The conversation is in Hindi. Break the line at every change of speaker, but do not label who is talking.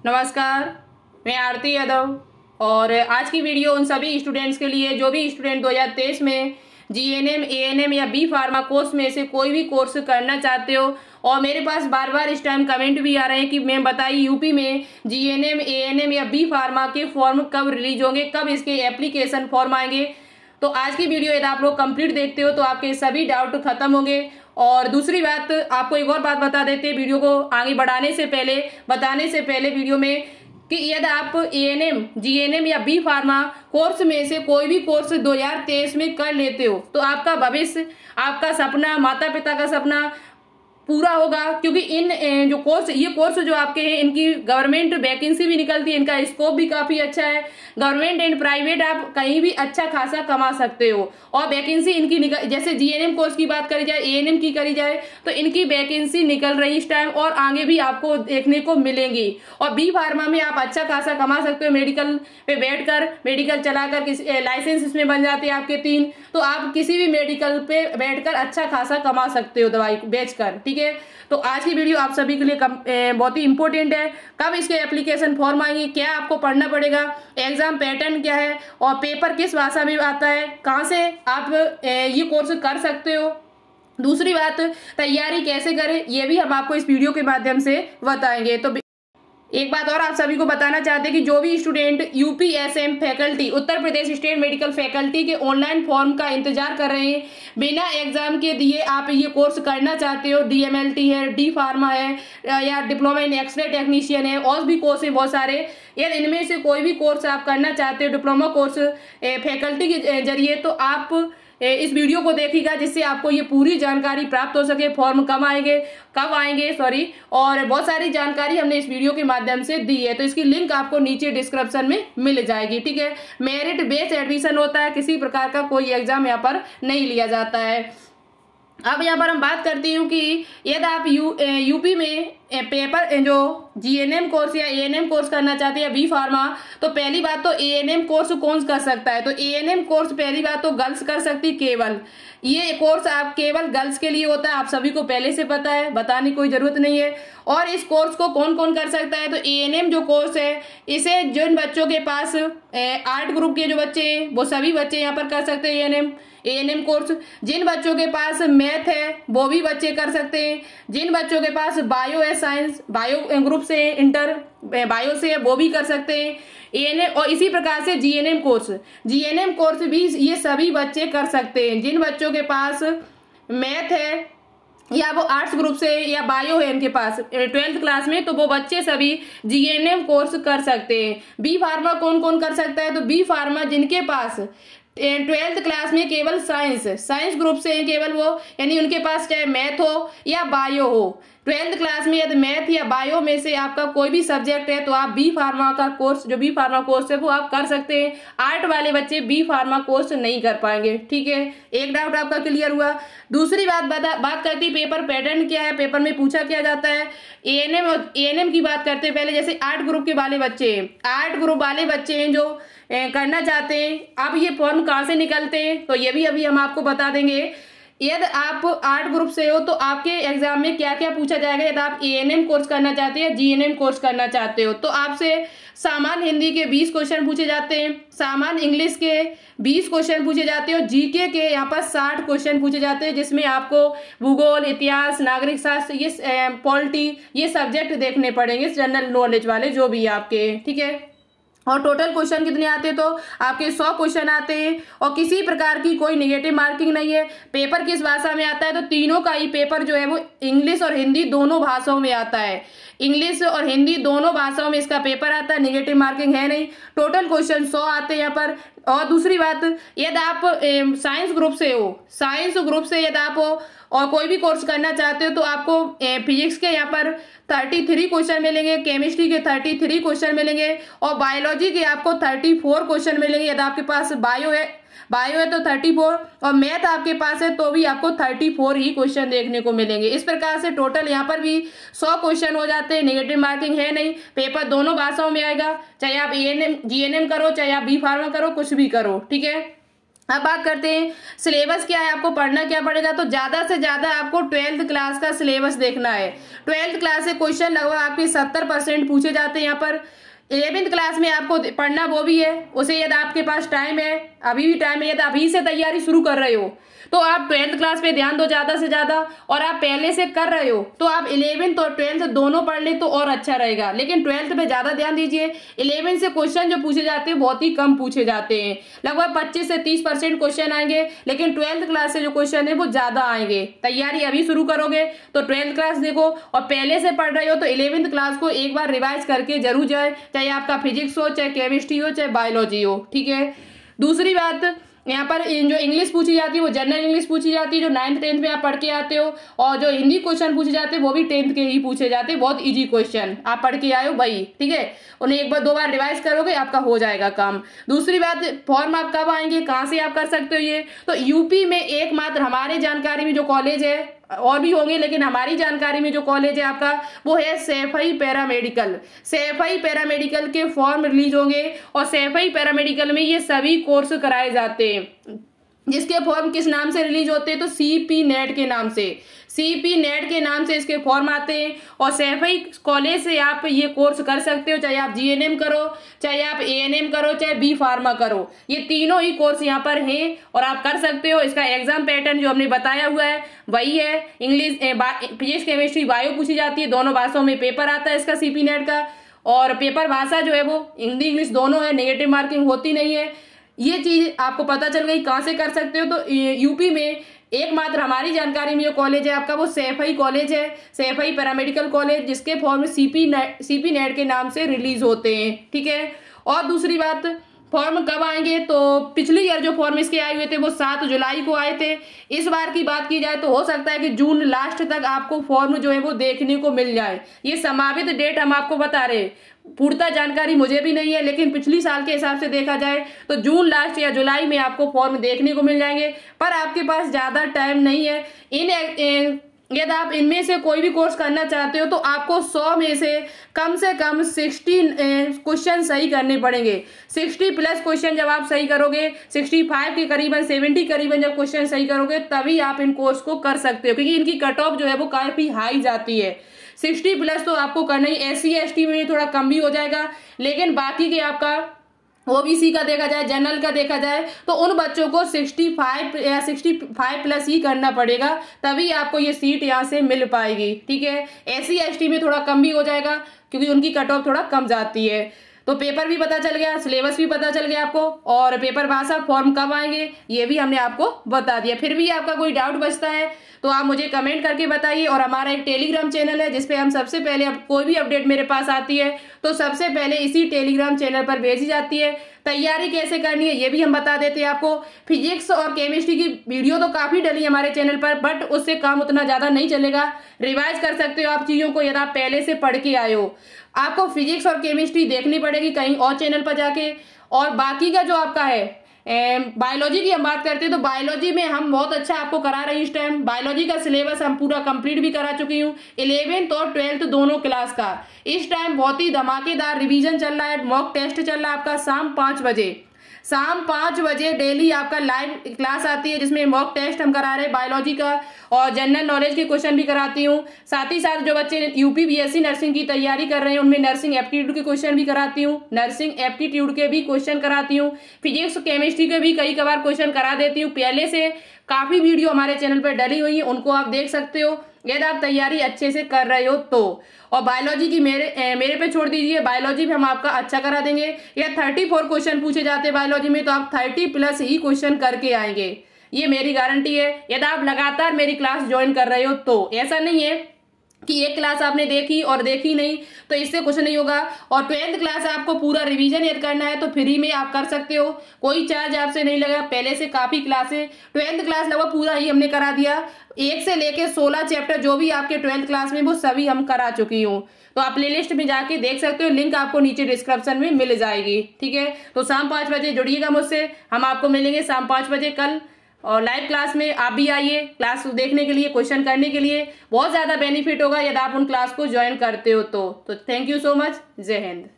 नमस्कार, मैं आरती यादव और आज की वीडियो उन सभी स्टूडेंट्स के लिए जो भी स्टूडेंट 2023 में जीएनएम, एएनएम या बी फार्मा कोर्स में से कोई भी कोर्स करना चाहते हो। और मेरे पास बार बार इस टाइम कमेंट भी आ रहे हैं कि मैम बताइए यूपी में जीएनएम, एएनएम या बी फार्मा के फॉर्म कब रिलीज होंगे, कब इसके एप्लीकेशन फॉर्म आएंगे। तो आज की वीडियो यदि आप लोग कंप्लीट देखते हो तो आपके सभी डाउट खत्म होंगे। और दूसरी बात, आपको एक और बात बता देते हैं वीडियो को आगे बढ़ाने से पहले, बताने से पहले वीडियो में, कि यदि आप एएनएम, जीएनएम या बी फार्मा कोर्स में से कोई भी कोर्स 2023 में कर लेते हो तो आपका भविष्य, आपका सपना, माता पिता का सपना पूरा होगा। क्योंकि इन जो कोर्स, ये कोर्स जो आपके हैं, इनकी गवर्नमेंट वैकेंसी भी निकलती है, इनका स्कोप भी काफी अच्छा है। गवर्नमेंट एंड प्राइवेट आप कहीं भी अच्छा खासा कमा सकते हो। और वैकेंसी इनकी निकल, जैसे जीएनएम कोर्स की बात करी जाए, एएनएम की करी जाए, तो इनकी वैकेंसी निकल रही इस टाइम और आगे भी आपको देखने को मिलेंगी। और बी फार्मा में आप अच्छा खासा कमा सकते हो, मेडिकल पे बैठकर, मेडिकल चलाकर, लाइसेंस इसमें बन जाते हैं आपके 3, तो आप किसी भी मेडिकल पे बैठकर अच्छा खासा कमा सकते हो दवाई बेचकर। ठीक है, तो आज की वीडियो आप सभी के लिए बहुत ही इंपॉर्टेंट है। कब इसके एप्लीकेशन फॉर्म आएंगे, क्या आपको पढ़ना पड़ेगा, एग्जाम पैटर्न क्या है और पेपर किस भाषा में आता है, कहाँ से आप ये कोर्स कर सकते हो। दूसरी बात, तैयारी कैसे करें, ये भी हम आपको इस वीडियो के माध्यम से बताएंगे। तो एक बात और आप सभी को बताना चाहते हैं कि जो भी student यूपीएसएम faculty, Uttar Pradesh state medical faculty के ऑनलाइन फॉर्म का इंतजार कर रहे हैं, बिना एग्जाम के दिए आप ये कोर्स करना चाहते हो, डीएमएलटी है, डी फार्मा है, या डिप्लोमा इन एक्सरे टेक्नीशियन है, और भी कोर्स है बहुत सारे, यदि इनमें से कोई भी कोर्स आप करना चाहते हो डिप्लोमा कोर्स फैकल्टी के जरिए, तो आप इस वीडियो को देखिएगा, जिससे आपको ये पूरी जानकारी प्राप्त हो सके। फॉर्म कब आएंगे और बहुत सारी जानकारी हमने इस वीडियो के माध्यम से दी है, तो इसकी लिंक आपको नीचे डिस्क्रिप्शन में मिल जाएगी। ठीक है, मेरिट बेस्ड एडमिशन होता है, किसी प्रकार का कोई एग्जाम यहाँ पर नहीं लिया जाता है। अब यहाँ पर हम बात करती हूँ कि यदि आप यूपी में पेपर जो जीएनएम कोर्स या एएनएम कोर्स करना चाहते हैं या बी फार्मा, तो पहली बात तो एएनएम कोर्स कौन कर सकता है, तो एएनएम कोर्स पहली बात तो गर्ल्स कर सकती केवल। ये कोर्स आप केवल गर्ल्स के लिए होता है, आप सभी को पहले से पता है, बताने की कोई जरूरत नहीं है। और इस कोर्स को कौन कौन कर सकता है, तो एएनएम जो कोर्स है, इसे जिन बच्चों के पास आर्ट ग्रुप के जो बच्चे हैं वो सभी बच्चे यहाँ पर कर सकते हैं एएनएम कोर्स। जिन बच्चों के पास मैथ है वो भी बच्चे कर सकते हैं। जिन बच्चों के पास बायो है, साइंस बायो ग्रुप से, इंटर बायो से है, वो भी कर सकते हैं एएनएम। और इसी प्रकार से जीएनएम कोर्स भी ये सभी बच्चे कर सकते हैं। जिन बच्चों के पास मैथ है या वो आर्ट्स ग्रुप से या बायो है इनके पास 12th क्लास में, तो वो बच्चे सभी जीएनएम कोर्स कर सकते हैं। बी फार्मा कौन कौन कर सकता है, तो बी फार्मा जिनके पास 12th क्लास में केवल साइंस ग्रुप से है केवल वो, यानी उनके पास चाहे मैथ हो या बायो हो, 12th क्लास में यदि मैथ या बायो में से आपका कोई भी सब्जेक्ट है तो आप बी फार्मा का कोर्स, जो बी फार्मा कोर्स है वो आप कर सकते हैं। आर्ट वाले बच्चे बी फार्मा कोर्स नहीं कर पाएंगे। ठीक है, एक डाउट आपका क्लियर हुआ। दूसरी बात करती है पेपर पैटर्न क्या है, पेपर में पूछा क्या जाता है। एएनएम की बात करते हैं पहले, जैसे आर्ट ग्रुप के वाले बच्चे हैं, आर्ट ग्रुप वाले बच्चे हैं जो करना चाहते हैं। अब ये फॉर्म कहाँ से निकलते हैं, तो ये भी अभी हम आपको बता देंगे। यदि आप आर्ट ग्रुप से हो तो आपके एग्जाम में क्या क्या पूछा जाएगा। यदि आप एएनएम कोर्स करना चाहते हैं या जीएनएम कोर्स करना चाहते हो तो आपसे सामान्य हिंदी के 20 क्वेश्चन पूछे जाते हैं, सामान्य इंग्लिश के 20 क्वेश्चन पूछे जाते हैं, और जीके के यहाँ पर 60 क्वेश्चन पूछे जाते हैं, जिसमें आपको भूगोल, इतिहास, नागरिक शास्त्र, ये पॉलिटी, ये सब्जेक्ट देखने पड़ेंगे, जनरल नॉलेज वाले जो भी आपके। ठीक है, और टोटल क्वेश्चन कितने आते हैं, तो आपके 100 क्वेश्चन आते हैं, और किसी प्रकार की कोई निगेटिव मार्किंग नहीं है। पेपर किस भाषा में आता है, तो तीनों का ही पेपर जो है वो इंग्लिश और हिंदी दोनों भाषाओं में आता है। इंग्लिश और हिंदी दोनों भाषाओं में इसका पेपर आता है, निगेटिव मार्किंग है नहीं। टोटल क्वेश्चन 100 आते हैं यहाँ पर। और दूसरी बात, यदि आप साइंस ग्रुप से यदि आप हो और कोई भी कोर्स करना चाहते हो तो आपको फिजिक्स के यहाँ पर 33 क्वेश्चन मिलेंगे, केमिस्ट्री के 33 क्वेश्चन मिलेंगे, और बायोलॉजी के आपको 34 क्वेश्चन मिलेंगे। यदि आपके पास बायो है तो 34, और मैथ आपके पास है तो भी आपको 34 ही क्वेश्चन देखने को मिलेंगे। इस प्रकार से टोटल यहाँ पर भी 100 क्वेश्चन हो जाते हैं, नेगेटिव मार्किंग है नहीं। पेपर दोनों भाषाओं में आएगा, चाहे आप एएनएम जीएनएम करो, चाहे आप बी फार्मा करो, कुछ भी करो। ठीक है, अब बात करते हैं सिलेबस क्या है, आपको पढ़ना क्या पड़ेगा। तो ज़्यादा से ज़्यादा आपको 12th क्लास का सिलेबस देखना है। 12th क्लास से क्वेश्चन लगभग आपके 70% पूछे जाते हैं यहाँ पर। 11th क्लास में आपको पढ़ना वो भी है, उसे यदि आपके पास टाइम है, अभी भी टाइम है, यदि अभी से तैयारी शुरू कर रहे हो तो आप 12th क्लास पे ध्यान दो ज़्यादा से ज़्यादा, और आप पहले से कर रहे हो तो आप 11th और 12th दोनों पढ़ ले तो और अच्छा रहेगा। लेकिन 12th पे ज़्यादा ध्यान दीजिए। 11th से क्वेश्चन जो पूछे जाते हैं बहुत ही कम पूछे जाते हैं, लगभग 25 से 30% क्वेश्चन आएंगे, लेकिन 12th क्लास से जो क्वेश्चन है वो ज़्यादा आएंगे। तैयारी अभी शुरू करोगे तो 12th क्लास देखो, और पहले से पढ़ रहे हो तो 11th क्लास को एक बार रिवाइज करके जरूर जाए, चाहे आपका फिजिक्स हो, चाहे केमिस्ट्री हो, चाहे बायोलॉजी हो। ठीक है। दूसरी बात, यहाँ पर जो इंग्लिश पूछी जाती है वो जनरल इंग्लिश पूछी जाती है, जो 9th 10th में आप पढ़ के आते हो, और जो हिंदी क्वेश्चन पूछे जाते हैं वो भी 10th के ही पूछे जाते हैं, बहुत इजी क्वेश्चन आप पढ़ के आए हो भाई। ठीक है, उन्हें एक बार दो बार रिवाइज करोगे आपका हो जाएगा काम। दूसरी बात, फॉर्म आप कब आएंगे, कहाँ से आप कर सकते हो ये, तो यूपी में एकमात्र हमारे जानकारी में जो कॉलेज है, और भी होंगे लेकिन हमारी जानकारी में जो कॉलेज है आपका वो है सैफई पैरामेडिकल। सैफई पैरामेडिकल के फॉर्म रिलीज होंगे, और सैफई पैरामेडिकल में ये सभी कोर्स कराए जाते हैं, जिसके फॉर्म किस नाम से रिलीज होते हैं, तो सीपी नेट के नाम से, सीपी नेट के नाम से इसके फॉर्म आते हैं। और सैफई कॉलेज से आप ये कोर्स कर सकते हो, चाहे आप जीएनएम करो, चाहे आप एएनएम करो, चाहे बी फार्मा करो, ये तीनों ही कोर्स यहाँ पर हैं और आप कर सकते हो। इसका एग्जाम पैटर्न जो हमने बताया हुआ है वही है, इंग्लिश, फिजिक्स, केमिस्ट्री, बायो पूछी जाती है, दोनों भाषाओं में पेपर आता है इसका सीपी नेट का, और पेपर भाषा जो है वो हिंदी इंग्लिश दोनों है, नेगेटिव मार्किंग होती नहीं है। ये चीज आपको पता चल गई कहाँ से कर सकते हो। तो यूपी में एकमात्र हमारी जानकारी में जो कॉलेज है आपका वो सैफई कॉलेज है, सैफई पैरामेडिकल कॉलेज, जिसके फॉर्म सीपी नेट के नाम से रिलीज होते हैं। ठीक है। और दूसरी बात, फॉर्म कब आएंगे, तो पिछली ईयर जो फॉर्म इसके आए हुए थे वो 7 जुलाई को आए थे। इस बार की बात की जाए तो हो सकता है कि जून लास्ट तक आपको फॉर्म जो है वो देखने को मिल जाए। ये संभावित डेट हम आपको बता रहे हैं, पूर्णतः जानकारी मुझे भी नहीं है, लेकिन पिछली साल के हिसाब से देखा जाए तो जून लास्ट या जुलाई में आपको फॉर्म देखने को मिल जाएंगे। पर आपके पास ज़्यादा टाइम नहीं है। यदि आप इनमें से कोई भी कोर्स करना चाहते हो तो आपको 100 में से कम 60 क्वेश्चन सही करने पड़ेंगे। 60+ क्वेश्चन जब आप सही करोगे, 65 के करीबन, 70 करीबन जब क्वेश्चन सही करोगे तभी आप इन कोर्स को कर सकते हो, क्योंकि इनकी कट ऑफ जो है वो काफ़ी हाई जाती है। 60+ तो आपको करना ही, SC ST में थोड़ा कम भी हो जाएगा, लेकिन बाकी के आपका ओबीसी का देखा जाए, जनरल का देखा जाए तो उन बच्चों को 65 या 65+ ही करना पड़ेगा, तभी आपको ये सीट यहाँ से मिल पाएगी। ठीक है। SC ST में थोड़ा कम भी हो जाएगा क्योंकि उनकी कट ऑफ थोड़ा कम जाती है। तो पेपर भी पता चल गया, सिलेबस भी पता चल गया आपको, और पेपर भाषा फॉर्म कब आएंगे ये भी हमने आपको बता दिया। फिर भी आपका कोई डाउट बचता है तो आप मुझे कमेंट करके बताइए। और हमारा एक टेलीग्राम चैनल है जिसपे हम सबसे पहले, अब कोई भी अपडेट मेरे पास आती है तो सबसे पहले इसी टेलीग्राम चैनल पर भेजी जाती है। तैयारी कैसे करनी है ये भी हम बता देते हैं आपको। फिजिक्स और केमिस्ट्री की वीडियो तो काफ़ी डली हमारे चैनल पर, बट उससे काम उतना ज़्यादा नहीं चलेगा। रिवाइज कर सकते हो आप चीज़ों को यदि आप पहले से पढ़ के आए हो। आपको फिजिक्स और केमिस्ट्री देखनी पड़ेगी कहीं और चैनल पर जाके। और बाकी का जो आपका है बायोलॉजी की हम बात करते हैं तो बायोलॉजी में हम बहुत अच्छा आपको करा रहे हैं इस टाइम। बायोलॉजी का सिलेबस हम पूरा कंप्लीट भी करा चुकी हूँ, 11th और 12th दोनों क्लास का। इस टाइम बहुत ही धमाकेदार रिवीजन चल रहा है, मॉक टेस्ट चल रहा है आपका शाम 5 बजे। शाम 5 बजे डेली आपका लाइव क्लास आती है जिसमें मॉक टेस्ट हम करा रहे हैं बायोलॉजी का, और जनरल नॉलेज के क्वेश्चन भी कराती हूँ। साथ ही साथ जो बच्चे यूपी बीएससी नर्सिंग की तैयारी कर रहे हैं उनमें नर्सिंग एप्टीट्यूड के क्वेश्चन भी कराती हूँ, नर्सिंग एप्टीट्यूड के भी क्वेश्चन कराती हूँ। फिजिक्स केमिस्ट्री के भी कई कबार क्वेश्चन करा देती हूँ। पहले से काफ़ी वीडियो हमारे चैनल पर डली हुई है, उनको आप देख सकते हो यदि आप तैयारी अच्छे से कर रहे हो तो। और बायोलॉजी की मेरे पे छोड़ दीजिए, बायोलॉजी भी हम आपका अच्छा करा देंगे। या 34 क्वेश्चन पूछे जाते हैं बायोलॉजी में तो आप 30+ ही क्वेश्चन करके आएंगे, ये मेरी गारंटी है यदि आप लगातार मेरी क्लास ज्वाइन कर रहे हो तो। ऐसा नहीं है कि एक क्लास आपने देखी और देखी नहीं तो इससे कुछ नहीं होगा। और 12th क्लास आपको पूरा रिवीजन यदि करना है तो फ्री में आप कर सकते हो, कोई चार्ज आपसे नहीं लगा। पहले से काफ़ी क्लासें 12th क्लास लगभग पूरा ही हमने करा दिया, 1 से लेके 16 चैप्टर जो भी आपके 12th क्लास में वो सभी हम करा चुकी हूँ। तो आप प्लेलिस्ट में जाके देख सकते हो, लिंक आपको नीचे डिस्क्रिप्शन में मिल जाएगी। ठीक है। तो शाम 5 बजे जुड़िएगा मुझसे, हम आपको मिलेंगे शाम 5 बजे कल। और लाइव क्लास में आप भी आइए क्लास देखने के लिए, क्वेश्चन करने के लिए। बहुत ज़्यादा बेनिफिट होगा यदि आप उन क्लास को ज्वाइन करते हो तो थैंक यू सो मच। जय हिंद।